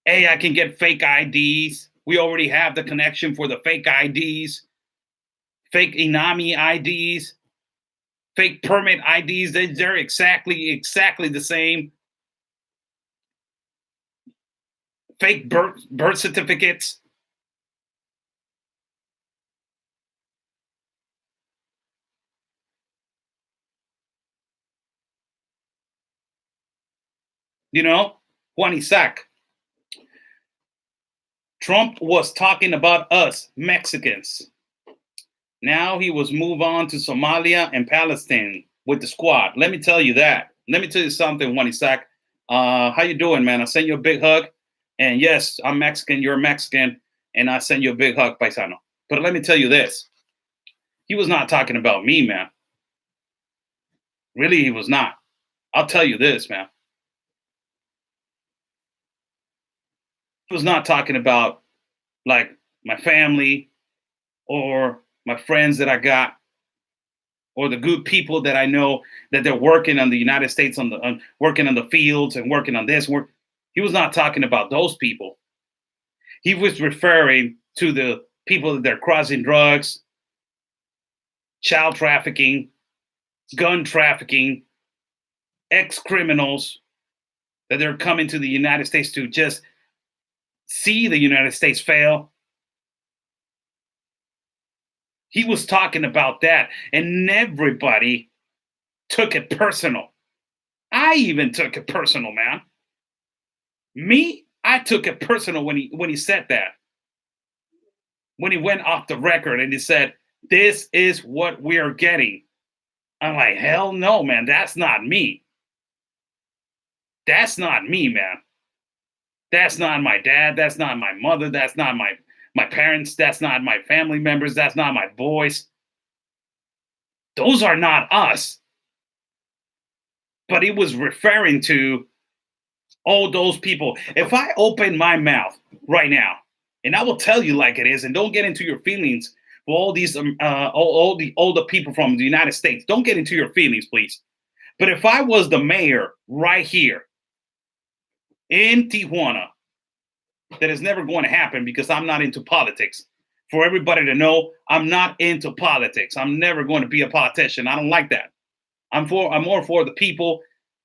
Hey, I can get fake IDs. We already have the connection for the fake IDs, fake Inami IDs, fake permit IDs. They're exactly the same. Fake birth certificates. You know, Juan Isaac, Trump was talking about us, Mexicans. Now he was move on to Somalia and Palestine with the squad. Let me tell you that. Let me tell you something, Juan Isaac. How you doing, man? I send you a big hug. And yes, I'm Mexican, you're Mexican, and I send you a big hug, paisano. But let me tell you this. He was not talking about me, man. Really, he was not. I'll tell you this, man. He was not talking about like my family or my friends that I got or the good people that I know that they're working on the United States working on the fields and working on this work. He was not talking about those people. He was referring to the people that they're crossing drugs, child trafficking, gun trafficking, ex-criminals that they're coming to the United States to just see the United States fail. He was talking about that, and everybody took it personal. I even took it personal, man. Me, I took it personal when he said that. When he went off the record and he said, "This is what we are getting." I'm like, hell no, man. That's not me. That's not me, man. That's not my dad. That's not my mother. That's not my parents. That's not my family members. That's not my boys. Those are not us. But he was referring to all those people. If I open my mouth right now, and I will tell you like it is, and don't get into your feelings for all these all the older people from the United States. Don't get into your feelings, please. But if I was the mayor right here in Tijuana, that is never going to happen because I'm not into politics. For everybody to know, I'm not into politics. I'm never going to be a politician. I don't like that. I'm more for the people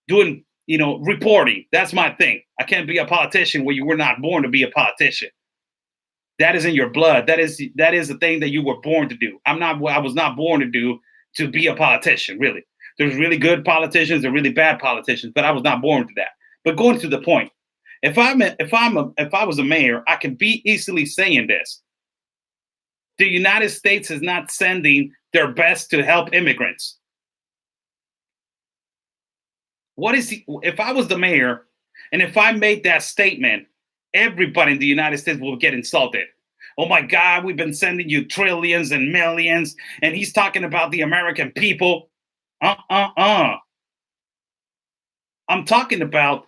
doing, reporting. That's my thing. I can't be a politician where you were not born to be a politician. That is in your blood. That is the thing that you were born to do. I was not born to be a politician, really. There's really good politicians and really bad politicians, but I was not born to that. But going to the point, if I was a mayor, I could be easily saying this. The United States is not sending their best to help immigrants. If I was the mayor and if I made that statement, everybody in the United States will get insulted. Oh my God, we've been sending you trillions and millions, and he's talking about the American people. I'm talking about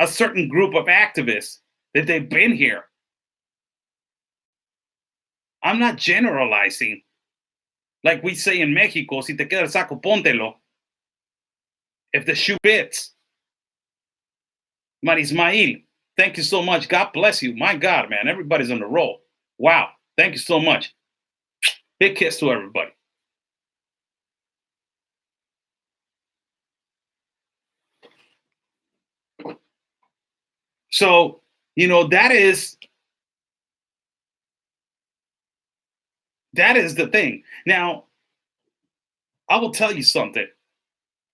a certain group of activists that they've been here. I'm not generalizing. Like we say in Mexico, si te queda el saco, póntelo. If the shoe fits. Marismail, thank you so much. God bless you. My God, man, everybody's on the roll. Wow, thank you so much. Big kiss to everybody. So, that is the thing. Now, I will tell you something.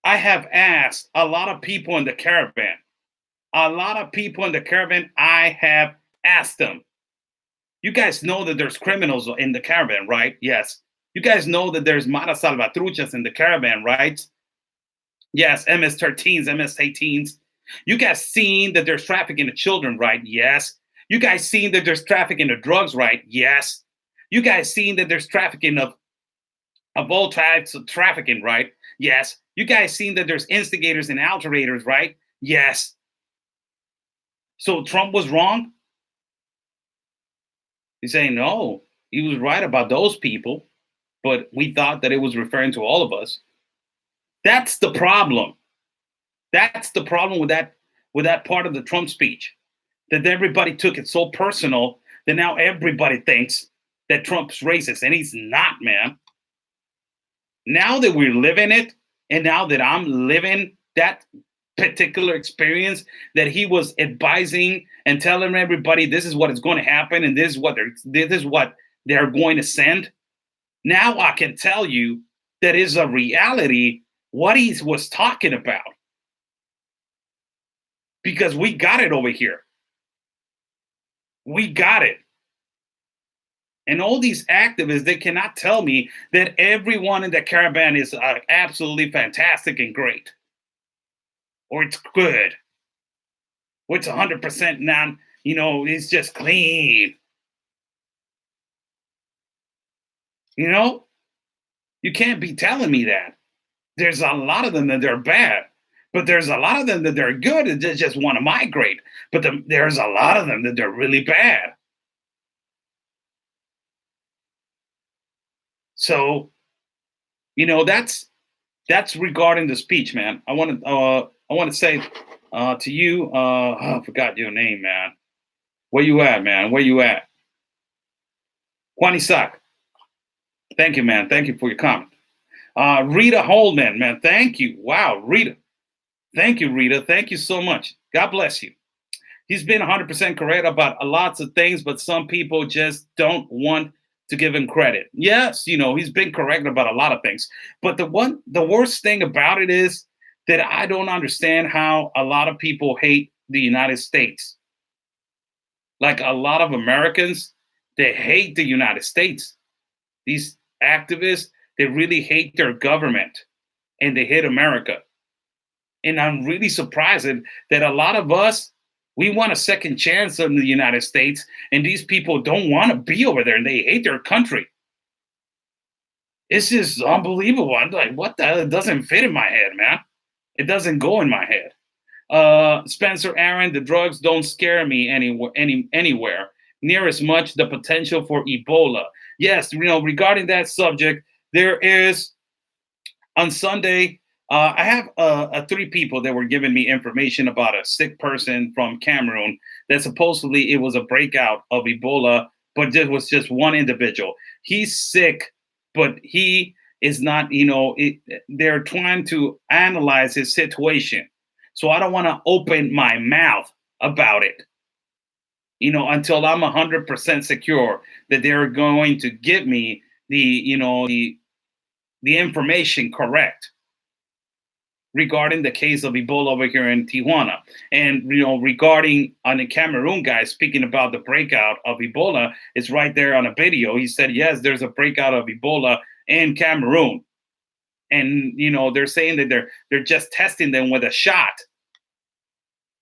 I have asked a lot of people in the caravan. I have asked them. You guys know that there's criminals in the caravan, right? Yes. You guys know that there's Mara Salvatruchas in the caravan, right? Yes, MS-13s, MS-18s. You guys seen that there's trafficking of children, right? Yes. You guys seen that there's trafficking of drugs, right? Yes. You guys seen that there's trafficking of all types of trafficking, right? Yes. You guys seen that there's instigators and alterators, right? Yes. So Trump was wrong? He's saying, no, he was right about those people, but we thought that it was referring to all of us. That's the problem. That's the problem with that part of the Trump speech, that everybody took it so personal that now everybody thinks that Trump's racist, and he's not, man. Now that we're living it, and now that I'm living that particular experience that he was advising and telling everybody this is what is going to happen and this is what they're going to send. Now I can tell you that is a reality what he was talking about. because we got it over here. We got it. And all these activists, they cannot tell me that everyone in the caravan is absolutely fantastic and great, or it's good, or it's 100% non, it's just clean. You know, you can't be telling me that. There's a lot of them that they're bad, but there's a lot of them that they're good and they just want to migrate. But there's a lot of them that they're really bad. So, that's regarding the speech, man. I want to say to you, I forgot your name, man. Where you at, man? Where you at? Juan Isaac. Thank you, man. Thank you for your comment. Rita Holman, man. Thank you. Wow, Rita. Thank you, Rita. Thank you so much. God bless you. He's been 100% correct about lots of things, but some people just don't want to give him credit. Yes, he's been correct about a lot of things. But the worst thing about it is that I don't understand how a lot of people hate the United States. Like a lot of Americans, they hate the United States. These activists, they really hate their government and they hate America. And I'm really surprised that a lot of us, we want a second chance in the United States, and these people don't want to be over there and they hate their country. It's just unbelievable. I'm like, what the hell? It doesn't fit in my head, man. It doesn't go in my head. Spencer Aaron, the drugs don't scare me anywhere near as much the potential for Ebola. Yes, regarding that subject, there is on Sunday. I have three people that were giving me information about a sick person from Cameroon that supposedly it was a breakout of Ebola, but it was just one individual. He's sick, but he is not, they're trying to analyze his situation. So I don't want to open my mouth about it, until I'm 100% secure that they're going to give me the information correct regarding the case of Ebola over here in Tijuana. And, regarding on the Cameroon guy speaking about the breakout of Ebola, it's right there on a video. He said, yes, there's a breakout of Ebola in Cameroon. And, they're saying that they're just testing them with a shot.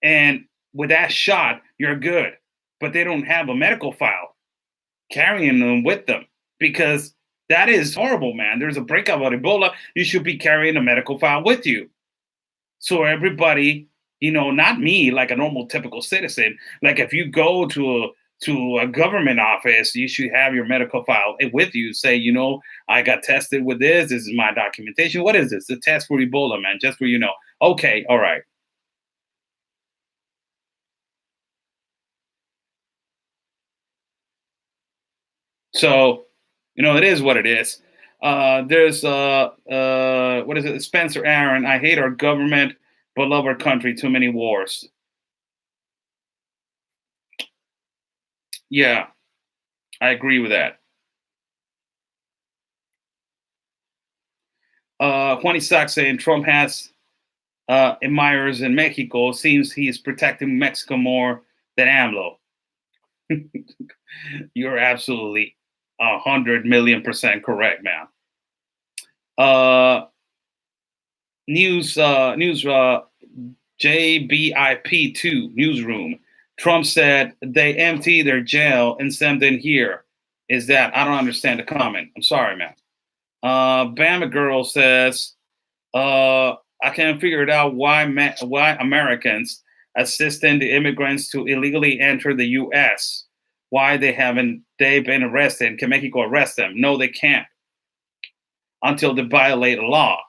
And with that shot, you're good. But they don't have a medical file carrying them with them because that is horrible, man. There's a breakout of Ebola. You should be carrying a medical file with you. So everybody, not me, like a normal typical citizen, like if you go to a government office, you should have your medical file with you. Say, I got tested with this. This is my documentation. What is this? A test for Ebola, man, just for Okay, all right. So, it is what it is. There's what is it? Spencer Aaron. I hate our government, but love our country. Too many wars. Yeah, I agree with that. Juan Isaac saying Trump has admirers in Mexico. Seems he's protecting Mexico more than AMLO. You're absolutely 100,000,000% correct, man. News JBIP2 newsroom. Trump said they empty their jail and send in here. Is that I don't understand the comment. I'm sorry, man. Bama girl says, I can't figure it out why Americans assisting the immigrants to illegally enter the U.S. Why they been arrested? Can Mexico arrest them? No, they can't until they violate a law.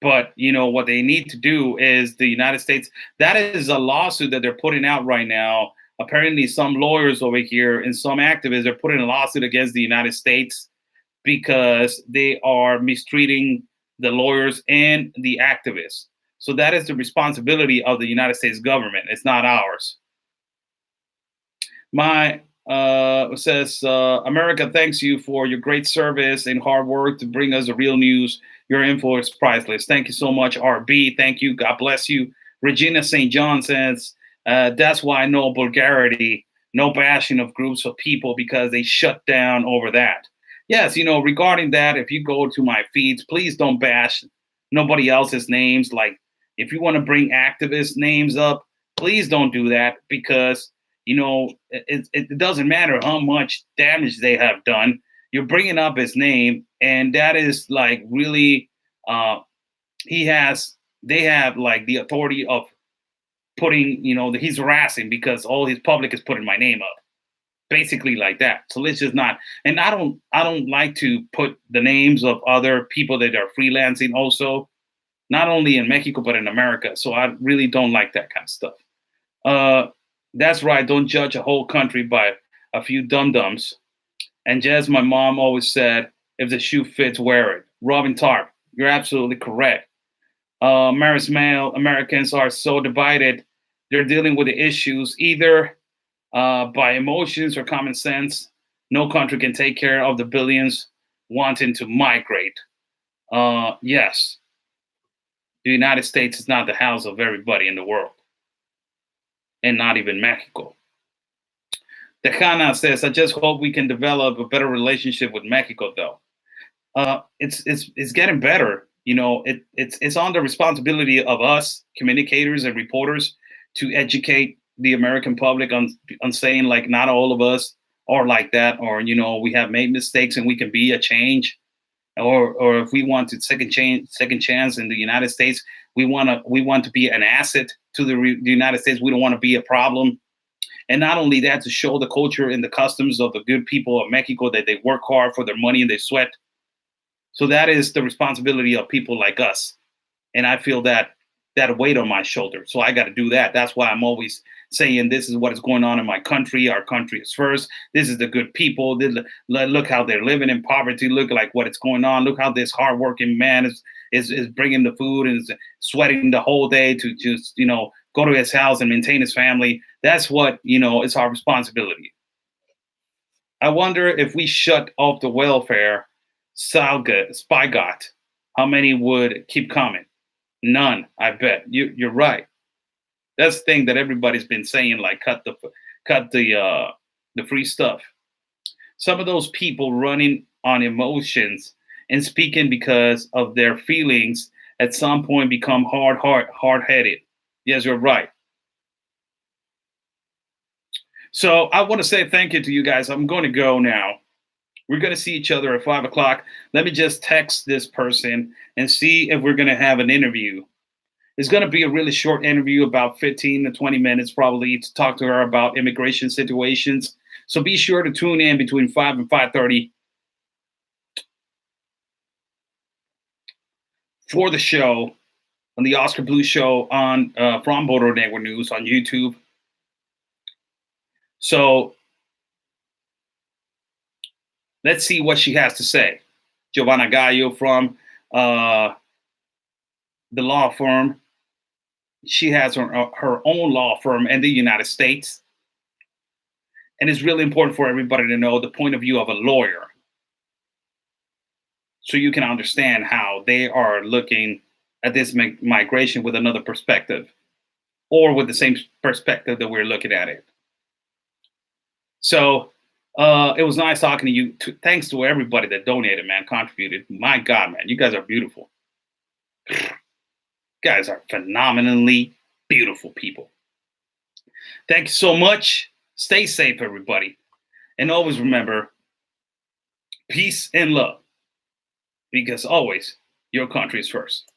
But what they need to do is the United States. That is a lawsuit that they're putting out right now. Apparently, some lawyers over here and some activists are putting a lawsuit against the United States because they are mistreating the lawyers and the activists. So that is the responsibility of the United States government. It's not ours. My says, America thanks you for your great service and hard work to bring us the real news. Your info is priceless. Thank you so much, RB. Thank you. God bless you. Regina St. John says, That's why no vulgarity, no bashing of groups of people because they shut down over that. Yes, regarding that, if you go to my feeds, please don't bash nobody else's names. Like, if you want to bring activist names up, please don't do that because, it doesn't matter how much damage they have done. You're bringing up his name, and that is like really, he has, they have like the authority of putting, he's harassing because all his public is putting my name up, basically like that. So let's just not. And I don't like to put the names of other people that are freelancing also, not only in Mexico but in America. So I really don't like that kind of stuff. Uh, that's right. Don't judge a whole country by a few dum dums. And just my mom always said, if the shoe fits, wear it. Robin Tarp, you're absolutely correct. Maris male Americans are so divided. They're dealing with the issues either by emotions or common sense. No country can take care of the billions wanting to migrate. Yes, the United States is not the house of everybody in the world, and not even Mexico. Tejana says, I just hope we can develop a better relationship with Mexico, though. It's getting better. It's on the responsibility of us communicators and reporters to educate the American public on saying like not all of us are like that, or we have made mistakes and we can be a change, or if we want to second chance in the United States, we want to be an asset to the United States. We don't want to be a problem. And not only that, to show the culture and the customs of the good people of Mexico that they work hard for their money and they sweat. So that is the responsibility of people like us. And I feel that weight on my shoulder. So I got to do that. That's why I'm always saying this is what is going on in my country. Our country is first. This is the good people. Look how they're living in poverty. Look like what is going on. Look how this hardworking man is bringing the food and is sweating the whole day to just, go to his house and maintain his family. That's what, it's our responsibility. I wonder if we shut off the welfare spigot, how many would keep coming? None, I bet. You're right. That's the thing that everybody's been saying, like cut the free stuff. Some of those people running on emotions and speaking because of their feelings at some point become hard-headed. Yes, you're right. So I want to say thank you to you guys. I'm going to go now. We're going to see each other at 5 o'clock. Let me just text this person and see if we're going to have an interview. It's going to be a really short interview, about 15 to 20 minutes probably, to talk to her about immigration situations. So be sure to tune in between 5 and 5:30 for the show, on the Oscar Blue Show on from Border Network News on YouTube. So let's see what she has to say. Giovanna Gallo from the law firm. She has her own law firm in the United States. And it's really important for everybody to know the point of view of a lawyer, so you can understand how they are looking at this migration with another perspective, or with the same perspective that we're looking at it. So it was nice talking to you. Thanks to everybody that donated, man, contributed. My God, man, you guys are beautiful. Guys are phenomenally beautiful people. Thank you so much. Stay safe, everybody. And always remember, peace and love. Because always, your country is first.